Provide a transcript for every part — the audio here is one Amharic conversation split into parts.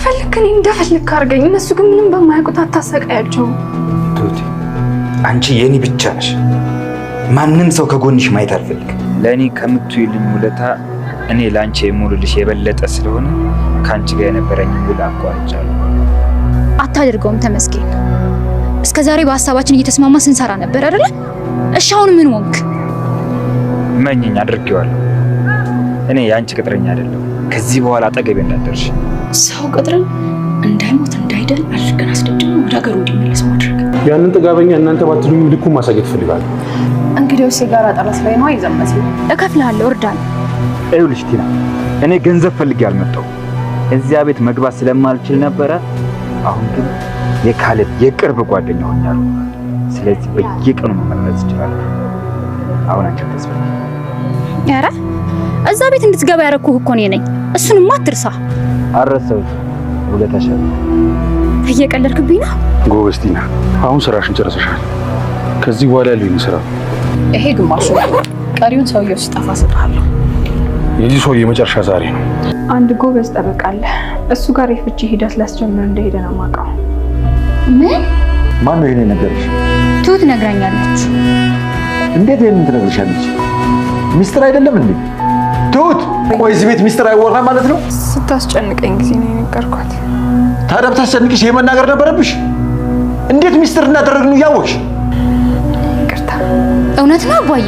ከፈለክ እኔ እንደፈለክ አድርገኝ። እነሱ ግን ምንም በማያውቁት አታሰቃያቸው። ትሁቴ አንቺ የኔ ብቻ ነሽ። ማንም ሰው ከጎንሽ ማየት አልፈልግም። ለእኔ ከምትይልኝ ውለታ እኔ ላንቺ የምውልልሽ የበለጠ ስለሆነ ካንቺ ጋር የነበረኝ ውል አቋርጫለሁ። አታደርገውም ተመስገን። እስከዛሬ በሐሳባችን እየተስማማ ስንሰራ ነበር አይደል? እሺ አሁን ምን ወንክ? መኝኝ አድርጌዋለሁ። እኔ ያንቺ ቅጥረኛ አይደለሁ። ከዚህ በኋላ አጠገቤ እንዳትደርሽ። ሰው ቅጥርን እንዳይሞት እንዳይደል አድርገን አስደድሞ ወደ ሀገሩ እንዲመለስ ማድረግ። ያንን ጥጋበኛ እናንተ ባትሉኝ ልኩን ማሳየት ፈልጋለሁ። እንግዲያው ሲጋራ ጠረስ ላይ ነው አይዘመት። እከፍልሃለሁ እርዳኝ። ይኸውልሽ ቲና፣ እኔ ገንዘብ ፈልጌ አልመጣሁም። እዚያ ቤት መግባት ስለማልችል ነበረ። አሁን ግን የካሌብ የቅርብ ጓደኛ ሆኛለሁ። ስለዚህ በየቀኑ መመለስ እችላለሁ። አሁን አንቺ ተስፋ ኧረ እዛ ቤት እንድትገባ ያደረኩህ እኮ እኔ ነኝ። እሱንማ አትርሳ። አረሰውት ውለታሻል። እየቀለድክብኝ ነው። ጎበዝ ቲና፣ አሁን ስራሽን ጨርሰሻል። ከዚህ በኋላ ያለኝ ስራ ይሄ ግማሹ ቀሪውን ሰውየው ሲጠፋ እሰጥሃለሁ። የዚህ ሰውዬ መጨረሻ ዛሬ ነው። አንድ ጎበዝ ጠበቃ አለ። እሱ ጋር የፍቺ ሂደት ላስጀምር እንደሄደ ነው የማውቀው። ምን? ማን ነው ይሄን ነገርሽ? ትሁት ነግራኛለች። እንዴት ይሄን ትነግርሻለች? ሚስጥር አይደለም እንዴ? ትሁት፣ ቆይ እዚህ ቤት ሚስጥር አይወራም ማለት ነው? ስታስጨንቀኝ ጊዜ ነው የነገርኳት። ታዲያ ብታስጨንቅሽ ይሄ መናገር ነበረብሽ። እንዴት ሚስጥር እንዳደረግን እያወቅሽ? ይቅርታ። እውነት ነው አባዬ?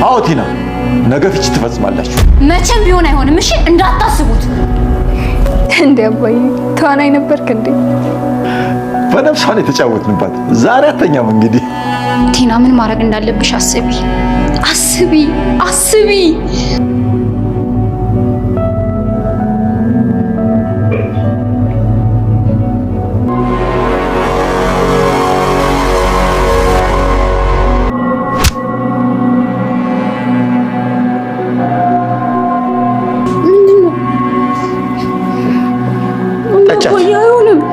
አዎ ቲና፣ ነገ ፍቺ ትፈጽማላችሁ። መቼም ቢሆን አይሆንም። እሺ እንዳታስቡት። እንዴ አባዬ ተዋናይ ነበርክ እንዴ? በነፍሷን የተጫወትንባት ዛሬ አተኛም። እንግዲህ ቲና ምን ማድረግ እንዳለብሽ አስቢ አስቢ አስቢ።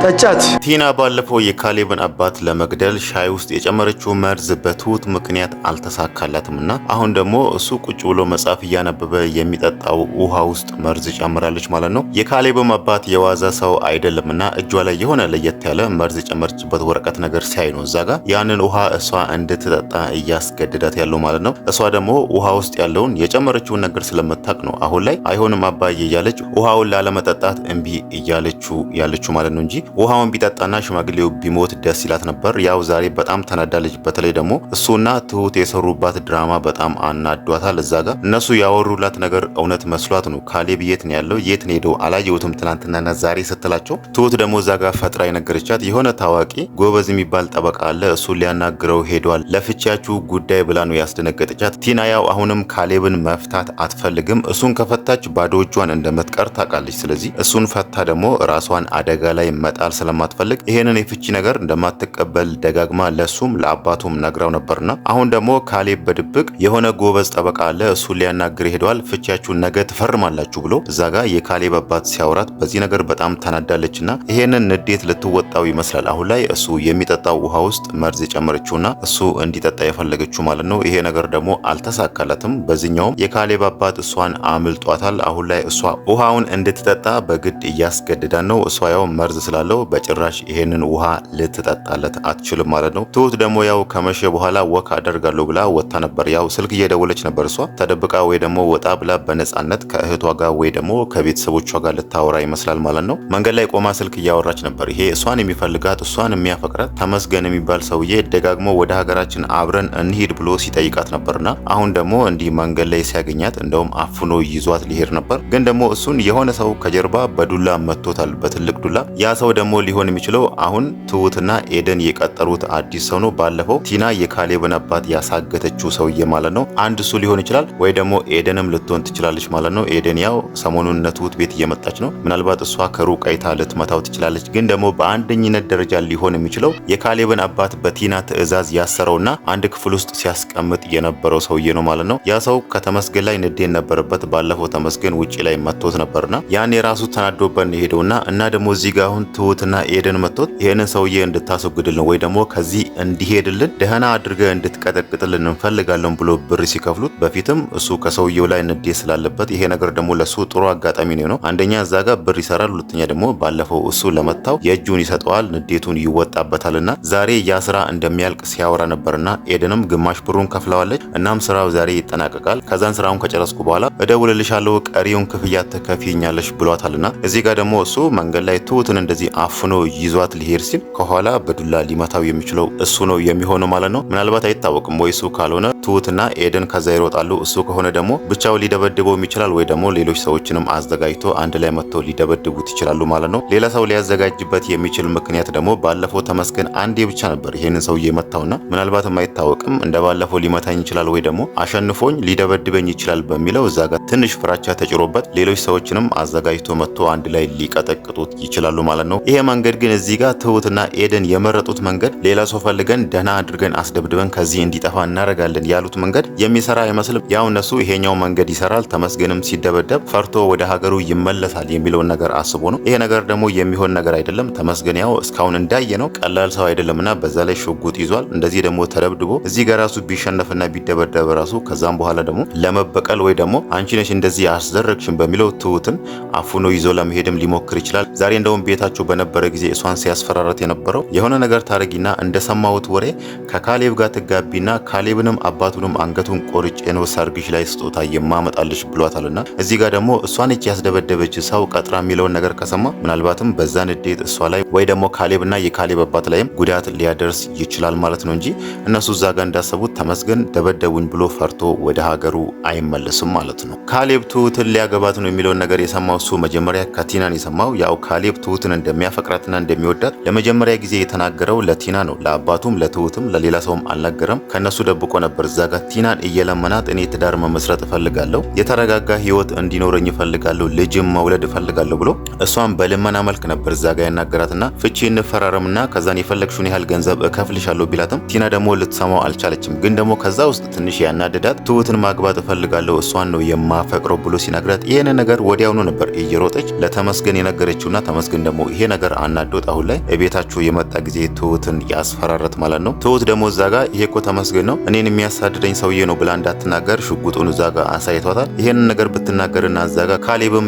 ጠጫት። ቲና ባለፈው የካሌብን አባት ለመግደል ሻይ ውስጥ የጨመረችው መርዝ በትሁት ምክንያት አልተሳካላትምና አሁን ደግሞ እሱ ቁጭ ብሎ መጽሐፍ እያነበበ የሚጠጣው ውሃ ውስጥ መርዝ ጨምራለች ማለት ነው። የካሌብም አባት የዋዛ ሰው አይደለምና እጇ ላይ የሆነ ለየት ያለ መርዝ የጨመረችበት ወረቀት ነገር ሲያይ ነው እዛ ጋር ያንን ውሃ እሷ እንድትጠጣ እያስገድዳት ያለው ማለት ነው። እሷ ደግሞ ውሃ ውስጥ ያለውን የጨመረችውን ነገር ስለምታውቅ ነው አሁን ላይ አይሆንም አባዬ እያለች ውሃውን ላለመጠጣት እምቢ እያለችው ያለችው ማለት ነው እንጂ ውሃውን ቢጠጣና ሽማግሌው ቢሞት ደስ ይላት ነበር። ያው ዛሬ በጣም ተናዳለች። በተለይ ደግሞ እሱና ትሁት የሰሩባት ድራማ በጣም አናዷታል። እዛ ጋር እነሱ ያወሩላት ነገር እውነት መስሏት ነው። ካሌብ የት ነው ያለው? የት ነው ሄደው? አላየሁትም ትናንትናና ዛሬ ስትላቸው ትሁት ደግሞ እዛ ጋር ፈጥራ የነገረቻት የሆነ ታዋቂ ጎበዝ የሚባል ጠበቃ አለ፣ እሱ ሊያናግረው ሄዷል፣ ለፍቻችሁ ጉዳይ ብላ ነው ያስደነገጠቻት። ቲና ያው አሁንም ካሌብን መፍታት አትፈልግም። እሱን ከፈታች ባዶ እጇን እንደምትቀር ታውቃለች። ስለዚህ እሱን ፈታ ደግሞ ራሷን አደጋ ላይ መጣል ስለማትፈልግ ይሄንን የፍቺ ነገር እንደማትቀበል ደጋግማ ለሱም ለአባቱም ነግራው ነበርና አሁን ደግሞ ካሌብ በድብቅ የሆነ ጎበዝ ጠበቃ አለ፣ እሱ ሊያናግር ሄዷል፣ ፍቺያችሁን ነገ ትፈርማላችሁ ብሎ እዛ ጋር የካሌብ አባት ሲያወራት በዚህ ነገር በጣም ተናዳለችና ይሄንን ንዴት ልትወጣው ይመስላል። አሁን ላይ እሱ የሚጠጣው ውሃ ውስጥ መርዝ የጨመረችውና እሱ እንዲጠጣ የፈለገችው ማለት ነው። ይሄ ነገር ደግሞ አልተሳካላትም። በዚህኛውም የካሌብ አባት እሷን አምልጧታል። አሁን ላይ እሷ ውሃውን እንድትጠጣ በግድ እያስገድዳን ነው። እሷ ያው መርዝ ስላለው በጭራሽ ይሄንን ውሃ ልትጠጣለት አትችልም ማለት ነው። ትሁት ደግሞ ያው ከመሸ በኋላ ወክ አደርጋለሁ ብላ ወጣ ነበር። ያው ስልክ እየደወለች ነበር እሷ ተደብቃ ወይ ደግሞ ወጣ ብላ በነጻነት ከእህቷ ጋር ወይ ደግሞ ከቤተሰቦቿ ጋር ልታወራ ይመስላል ማለት ነው። መንገድ ላይ ቆማ ስልክ እያወራች ነበር። ይሄ እሷን የሚፈልጋት እሷን የሚያፈቅራት ተመስገን የሚባል ሰውዬ ደጋግሞ ወደ ሀገራችን አብረን እንሂድ ብሎ ሲጠይቃት ነበርና አሁን ደግሞ እንዲህ መንገድ ላይ ሲያገኛት እንደውም አፍኖ ይዟት ሊሄድ ነበር። ግን ደግሞ እሱን የሆነ ሰው ከጀርባ በዱላ መቶታል፣ በትልቅ ዱላ። ያ ሰው ደግሞ ሊሆን የሚችለው አሁን ትሁትና ኤደን የቀጠሩት አዲስ ሰው ነው። ባለፈው ቲና የካሌብን አባት ያሳገተችው ሰውዬ ማለት ነው። አንድ እሱ ሊሆን ይችላል ወይ ደግሞ ኤደንም ልትሆን ትችላለች ማለት ነው። ኤደን ያው ሰሞኑን ትሁት ቤት እየመጣች ነው። ምናልባት እሷ ከሩቅ አይታ ልትመታው ትችላለች። ግን ደግሞ በአንደኝነት ደረጃ ሊሆን የሚችለው የካሌብን አባት በቲና ትዕዛዝ ያሰረውና አንድ ክፍል ውስጥ ሲያስቀምጥ የነበረው ሰውዬ ነው ማለት ነው። ያ ሰው ከተመስገን ላይ ንዴት ነበረበት። ባለፈው ተመስገን ውጪ ላይ መቶት ነበርና ያኔ ራሱ ተናዶበት ሄደውና እና ደግሞ እዚህ ጋር አሁን ትሁትና ኤደን መጥቶት ይሄንን ሰውዬ እንድታስወግድልን ወይ ደግሞ ከዚህ እንዲሄድልን ደህና አድርገህ እንድትቀጠቅጥልን እንፈልጋለን ብሎ ብር ሲከፍሉት በፊትም እሱ ከሰውየው ላይ ንዴት ስላለበት ይሄ ነገር ደግሞ ለሱ ጥሩ አጋጣሚ ነው። አንደኛ እዛ ጋር ብር ይሰራል፣ ሁለተኛ ደግሞ ባለፈው እሱ ለመታው የእጁን ይሰጠዋል፣ ንዴቱን ይወጣበታልና ዛሬ ያ ስራ እንደሚያልቅ ሲያወራ ነበርና ኤደንም ግማሽ ብሩን ከፍለዋለች። እናም ስራው ዛሬ ይጠናቀቃል። ከዛን ስራውን ከጨረስኩ በኋላ እደውልልሻለሁ ቀሪውን ክፍያ ትከፍይኛለሽ ብሏታልና እዚህ ጋር ደግሞ እሱ መንገድ ላይ ትሁትን እንደዚህ አፍኖ ይዟት ሊሄድ ሲል ከኋላ በዱላ ሊመታው የሚችለው እሱ ነው የሚሆነው ማለት ነው። ምናልባት አይታወቅም ወይ እሱ ካልሆነ ትሁትና ኤደን ከዛ ይሮጣሉ። እሱ ከሆነ ደግሞ ብቻው ሊደበድበው ይችላል ወይ ደግሞ ሌሎች ሰዎችንም አዘጋጅቶ አንድ ላይ መጥተው ሊደበድቡት ይችላሉ ማለት ነው። ሌላ ሰው ሊያዘጋጅበት የሚችል ምክንያት ደግሞ ባለፈው ተመስገን አንዴ ብቻ ነበር ይሄንን ሰውዬ መታውና ምናልባትም አይታወቅም እንደባለፈው ሊመታኝ ይችላል ወይ ደግሞ አሸንፎኝ ሊደበድበኝ ይችላል በሚለው እዛ ጋር ትንሽ ፍራቻ ተጭሮበት ሌሎች ሰዎችንም አዘጋጅቶ መጥቶ አንድ ላይ ሊቀጠቅጡት ይችላሉ ማለት ነው። ይሄ መንገድ ግን እዚህ ጋር ትሁትና ኤደን የመረጡት መንገድ ሌላ ሰው ፈልገን ደህና አድርገን አስደብድበን ከዚህ እንዲጠፋ እናደርጋለን ያሉት መንገድ የሚሰራ አይመስልም። ያው እነሱ ይሄኛው መንገድ ይሰራል፣ ተመስገንም ሲደበደብ ፈርቶ ወደ ሀገሩ ይመለሳል የሚለውን ነገር አስቦ ነው። ይሄ ነገር ደግሞ የሚሆን ነገር አይደለም። ተመስገን ያው እስካሁን እንዳየ ነው ቀላል ሰው አይደለምና በዛ ላይ ሽጉጥ ይዟል። እንደዚህ ደግሞ ተደብድቦ እዚህ ጋር ራሱ ቢሸነፍና ቢደበደብ ራሱ ከዛም በኋላ ደግሞ ለመበቀል ወይ ደግሞ አንቺ ነሽ እንደዚህ አስደረግሽን በሚለው ትሁትን አፉኖ ይዞ ለመሄድም ሊሞክር ይችላል። ዛሬ እንደውም ቤታቸው በነበረ ጊዜ እሷን ሲያስፈራራት የነበረው የሆነ ነገር ታረጊና እንደሰማሁት ወሬ ከካሌብ ጋር ትጋቢና ካሌብንም አባቱንም አንገቱን ቆርጬ ነው ሰርግሽ ላይ ስጦታ የማመጣልሽ ብሏታልና እዚህ ጋር ደግሞ እሷን እቺ ያስደበደበች ሰው ቀጥራ የሚለውን ነገር ከሰማ ምናልባትም በዛ ንዴት እሷ ላይ ወይ ደግሞ ካሌብና የካሌብ አባት ላይም ጉዳት ሊያደርስ ይችላል ማለት ነው እንጂ እነሱ እዛ ጋር እንዳሰቡት ተመስገን ደበደቡኝ ብሎ ፈርቶ ወደ ሀገሩ አይመለስም ማለት ነው። ካሌብ ትሁትን ሊያገባት ነው የሚለውን ነገር የሰማው እሱ መጀመሪያ ከቲናን የሰማው ያው ካሌብ ትሁትን እንደሚያፈቅራትና እንደሚወዳት ለመጀመሪያ ጊዜ የተናገረው ለቲና ነው። ለአባቱም ለትሁትም ለሌላ ሰውም አልነገረም። ከነሱ ደብቆ ነበር። እዛ ጋር ቲናን እየለመናት እኔ ትዳር መመስረት እፈልጋለሁ፣ የተረጋጋ ህይወት እንዲኖረኝ እፈልጋለሁ፣ ልጅም መውለድ እፈልጋለሁ ብሎ እሷን በልመና መልክ ነበር እዛ ጋር ያናገራትና ፍቺ እንፈራረምና ከዛን የፈለግሽውን ያህል ገንዘብ እከፍልሻለሁ ቢላትም ቲና ደግሞ ልትሰማው አልቻለችም። ግን ደግሞ ከዛ ውስጥ ትንሽ ያናደዳት ትሁትን ማግባት እፈልጋለሁ እሷን ነው የማፈቅረው ብሎ ሲነግራት ይሄን ነገር ወዲያውኑ ነበር እየሮጠች ለተመስገን የነገረችውና ተመስገን ደግሞ ይሄ ነገር አናዶት አሁን ላይ ቤታቸው የመጣ ጊዜ ትሁትን ያስፈራረት ማለት ነው። ትሁት ደግሞ እዛ ጋር ይሄ እኮ ተመስገን ነው እኔን የሚያሳድደኝ ሰውዬ ነው ብላ እንዳትናገር ሽጉጡን እዛ ጋር አሳይቷታል። ይሄን ነገር ብትናገርና እዛ ጋር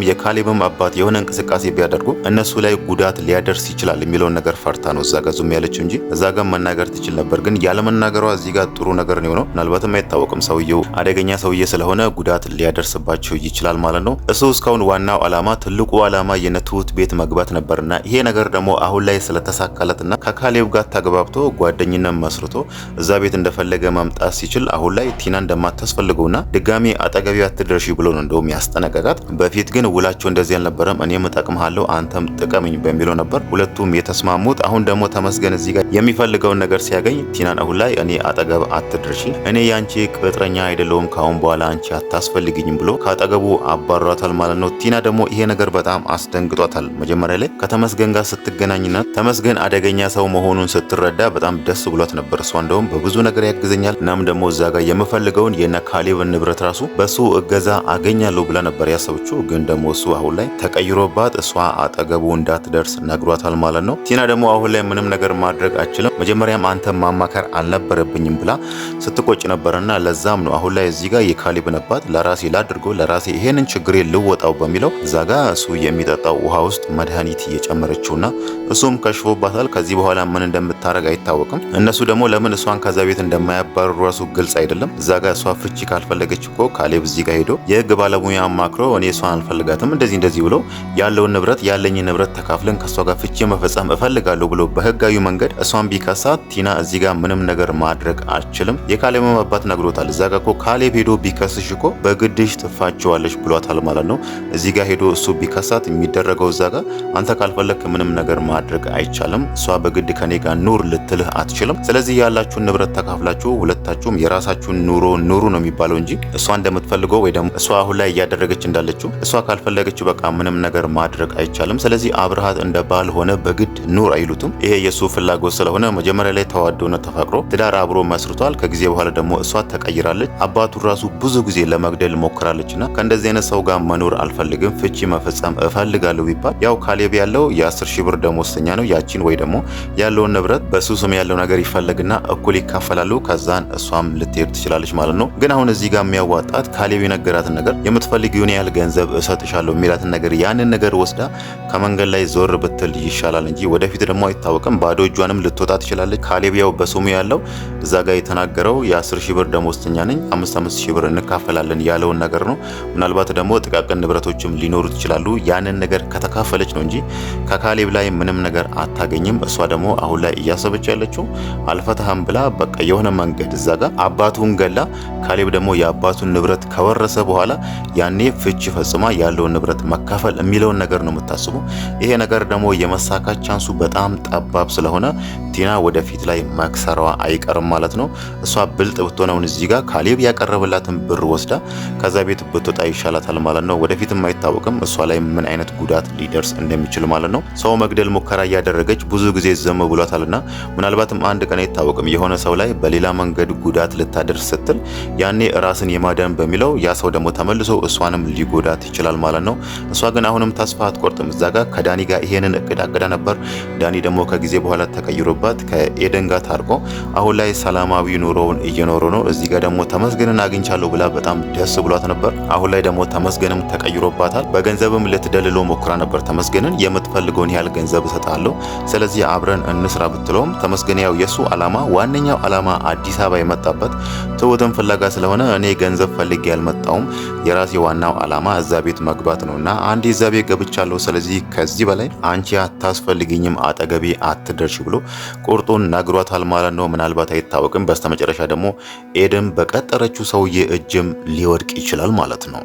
የካሌብም አባት የሆነ እንቅስቃሴ ቢያደርጉ እነሱ ላይ ጉዳት ሊያደርስ ይችላል የሚለውን ነገር ፈርታ ነው እዛ ጋር ዙም ያለችው እንጂ እዛ ጋር መናገር ትችል ነበር። ግን ያለመናገሯ እዚህ ጋር ጥሩ ነገር ነው። ምናልባትም አይታወቅም ሰውየው አደገኛ ሰውዬ ስለሆነ ጉዳት ሊያደርስባቸው ይችላል ማለት ነው። እሱ እስካሁን ዋናው አላማ ትልቁ አላማ የነትሁት ቤት መግባት ነበርና ይሄ ነገር ደግሞ አሁን ላይ ስለተሳካለትና ከካሌብ ጋር ተግባብቶ ጓደኝነት መስርቶ እዛ ቤት እንደፈለገ መምጣት ሲችል አሁን ላይ ቲና እንደማታስፈልገውና ድጋሚ አጠገቢው አትደርሺ ብሎ ነው እንደውም ያስጠነቀቃት። በፊት ግን ውላቸው እንደዚህ አልነበረም። እኔም እጠቅምሃለሁ አንተም ጥቀምኝ በሚለው ነበር ሁለቱም የተስማሙት። አሁን ደግሞ ተመስገን እዚህ ጋር የሚፈልገውን ነገር ሲያገኝ ቲናን አሁን ላይ እኔ አጠገብ አትደርሺ፣ እኔ ያንቺ ቅጥረኛ አይደለሁም፣ ካሁን በኋላ አንቺ አታስፈልግኝም ብሎ ካጠገቡ አባሯታል ማለት ነው። ቲና ደግሞ ይሄ ነገር በጣም አስደንግጧታል። መጀመሪያ ላይ ከተመስገን ጋር ስትገናኝና ተመስገን አደገኛ ሰው መሆኑን ስትረዳ በጣም ደስ ብሏት ነበር። እሷ እንደውም በብዙ ነገር ያግዘኛል እናም ደግሞ እዛ ጋር የምፈልገውን የነ ካሌብን ንብረት ራሱ በሱ እገዛ አገኛለሁ ብላ ነበር ያሰበችው። ግን ደግሞ እሱ አሁን ላይ ተቀይሮባት እሷ አጠገቡ እንዳትደርስ ነግሯታል ማለት ነው። ቲና ደግሞ አሁን ላይ ምንም ነገር ማድረግ አችልም፣ መጀመሪያም አንተ ማማከር አልነበረብኝም ብላ ስትቆጭ ነበርና ለዛም ነው አሁን ላይ እዚህ ጋር የካሌብን አባት ለራሴ ላድርገው ለራሴ ይሄንን ችግሬ ልወጣው በሚለው እዛ ጋር እሱ የሚጠጣው ውሃ ውስጥ መድኃኒት እየጨመረችውና እሱም ከሽፎባታል። ከዚህ በኋላ ምን እንደምታረግ አይታወቅም። እነሱ ደግሞ ለምን እሷን ከዛ ቤት እንደማያባረሩ ራሱ ግልጽ አይደለም። እዛ ጋር እሷ ፍቺ ካልፈለገች እኮ ካሌብ እዚህ ጋር ሄዶ የህግ ባለሙያ አማክሮ እኔ እሷን አልፈልጋትም እንደዚህ ብሎ ያለውን ንብረት ያለኝ ንብረት ተካፍለን ከሷ ጋር ፍቺ መፈጸም እፈልጋለሁ ብሎ በህጋዊ መንገድ እሷን ቢከሳት ቲና እዚህ ጋር ምንም ነገር ማድረግ አልችልም። የካሌብ አባት ነግሮታል። እዛ ጋር እኮ ካሌብ ሄዶ ቢከስሽ እኮ በግድሽ ትፋቸዋለሽ ብሏታል ማለት ነው። እዚህ ጋር ሄዶ እሱ ቢከሳት የሚደረገው እዛ ጋር አንተ ካልፈለክ ምንም ነገር ማድረግ አይቻልም፣ እሷ በግድ ከኔ ጋር ኑር ልትልህ አትችልም። ስለዚህ ያላችሁን ንብረት ተካፍላችሁ ሁለታችሁም የራሳችሁን ኑሮ ኑሩ ነው የሚባለው እንጂ እሷ እንደምትፈልገው ወይ ደግሞ እሷ አሁን ላይ እያደረገች እንዳለችው እሷ ካልፈለገች በቃ ምንም ነገር ማድረግ አይቻልም። ስለዚህ አብርሃት እንደ ባል ሆነ በግድ ኑር አይሉትም። ይሄ የሱ ፍላጎት ስለሆነ መጀመሪያ ላይ ተዋደውና ተፋቅሮ ትዳር አብሮ መስርቷል። ከጊዜ በኋላ ደግሞ እሷ ተቀይራለች። አባቱ ራሱ ብዙ ጊዜ ለመግደል ሞክራለችና ከእንደዚህ አይነት ሰው ጋር መኖር አልፈልግም፣ ፍቺ መፈጸም እፈልጋለሁ ቢባል ያው ካሌብ ያለው የ10 ሺህ ብር ደሞዝተኛ ነው። ያቺን ወይ ደግሞ ያለውን ንብረት በሱ ስም ያለው ነገር ይፈለግና እኩል ይካፈላሉ። ከዛን እሷም ልትሄድ ትችላለች ማለት ነው። ግን አሁን እዚህ ጋር የሚያዋጣት ካሌብ የነገራትን ነገር የምትፈልጊውን ያህል ገንዘብ እሰጥሻለሁ የሚላትን ነገር ያንን ነገር ወስዳ ከመንገድ ላይ ዞር ብትል ይሻላል እንጂ ወደፊት ደግሞ አይታወቅም፣ ባዶ እጇንም ልትወጣ ትችላለች። ካሌብ ያው በስሙ ያለው እዛ ጋር የተናገረው የ10 ሺህ ብር ደሞዝተኛ ነኝ 5 ሺህ ብር እንካፈላለን ያለውን ነገር ነው። ምናልባት ደግሞ ጥቃቅን ንብረቶችም ሊኖሩት ይችላሉ። ያንን ነገር ከተካፈለች ነው እንጂ ከካሌብ ላይ ምንም ነገር አታገኝም። እሷ ደግሞ አሁን ላይ እያሰበች ያለችው አልፈታህም ብላ በቃ የሆነ መንገድ እዛ ጋር አባቱን ገላ ካሌብ ደግሞ የአባቱን ንብረት ከወረሰ በኋላ ያኔ ፍቺ ፈጽማ ያለውን ንብረት መካፈል የሚለውን ነገር ነው የምታስበው። ይሄ ነገር ደግሞ የመሳካት ቻንሱ በጣም ጠባብ ስለሆነ ቲና ወደፊት ላይ መክሰሯ አይቀርም ማለት ነው። እሷ ብልጥ ብትሆነውን እዚህ ጋር ካሌብ ያቀረበላትን ብር ወስዳ ከዛ ቤት ብትወጣ ይሻላታል ማለት ነው። ወደፊትም አይታወቅም እሷ ላይ ምን አይነት ጉዳት ሊደርስ እንደሚችል ማለት ነው። ሰው መግደል ሙከራ እያደረገች ብዙ ጊዜ ዝም ብሏታልና ምናልባትም አንድ ቀን አይታወቅም የሆነ ሰው ላይ በሌላ መንገድ ጉዳት ልታደርስ ስትል ያኔ ራስን የማዳን በሚለው ያ ሰው ደግሞ ተመልሶ እሷንም ሊጎዳት ይችላል ማለት ነው። እሷ ግን አሁንም ተስፋ አትቆርጥም። እዛ ጋር ከዳኒ ጋር ይሄንን እቅድ አቅዳ ነበር። ዳኒ ደግሞ ከጊዜ በኋላ ተቀይሮባት ከኤደን ጋር ታርቆ አሁን ላይ ሰላማዊ ኑሮውን እየኖሩ ነው። እዚህ ጋር ደግሞ ተመስገንን አግኝቻለሁ ብላ በጣም ደስ ብሏት ነበር። አሁን ላይ ደግሞ ተመስገንም ተቀይሮባታል። በገንዘብም ልትደልሎ ሞክራ ነበር። ተመስገንን የምትፈልገውን ያህል ገንዘብ እሰጣለሁ፣ ስለዚህ አብረን እንስራ ብትለውም ተመስገን ያው የሱ አላማ ዋነኛው አላማ አዲስ አበባ የመጣበት ትሁትን ፍለጋ ስለሆነ እኔ ገንዘብ ፈልጌ ያልመጣውም የራሴ ዋናው አላማ እዛ ቤት መግባት ነውና አንዴ እዛ ቤት ገብቻለሁ፣ ስለዚህ ከዚህ በላይ አንቺ አታስፈልግኝም፣ አጠገቤ አትደርሽ ብሎ ቁርጡን ነግሯታል ማለት ነው። ምናልባት አይታወቅም በስተመጨረሻ ደግሞ ኤደን በቀጠረችው ሰውዬ እጅም ሊወድቅ ይችላል ማለት ነው።